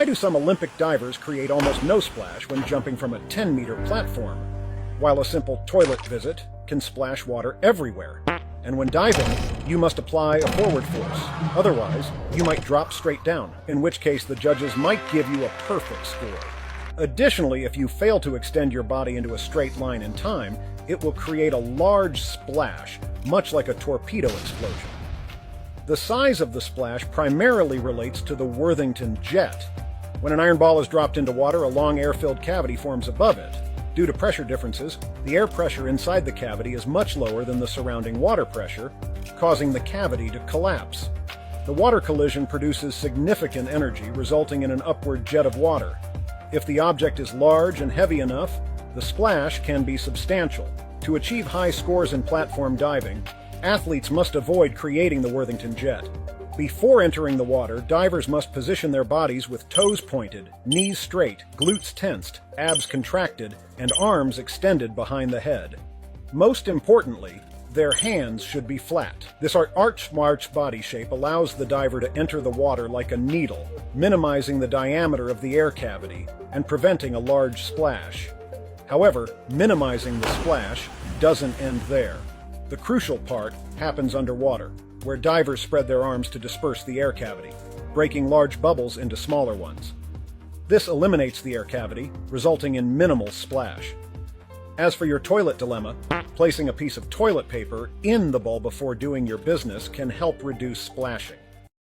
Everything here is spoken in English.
Why do some Olympic divers create almost no splash when jumping from a 10-meter platform, while a simple toilet visit can splash water everywhere? And when diving, you must apply a forward force. Otherwise, you might drop straight down, in which case the judges might give you a perfect score. Additionally, if you fail to extend your body into a straight line in time, it will create a large splash, much like a torpedo explosion. The size of the splash primarily relates to the Worthington jet. When an iron ball is dropped into water, a long air-filled cavity forms above it. Due to pressure differences, the air pressure inside the cavity is much lower than the surrounding water pressure, causing the cavity to collapse. The water collision produces significant energy, resulting in an upward jet of water. If the object is large and heavy enough, the splash can be substantial. To achieve high scores in platform diving, athletes must avoid creating the Worthington jet. Before entering the water, divers must position their bodies with toes pointed, knees straight, glutes tensed, abs contracted, and arms extended behind the head. Most importantly, their hands should be flat. This arched march body shape allows the diver to enter the water like a needle, minimizing the diameter of the air cavity and preventing a large splash. However, minimizing the splash doesn't end there. The crucial part happens underwater, where divers spread their arms to disperse the air cavity, breaking large bubbles into smaller ones. This eliminates the air cavity, resulting in minimal splash. As for your toilet dilemma, placing a piece of toilet paper in the bowl before doing your business can help reduce splashing.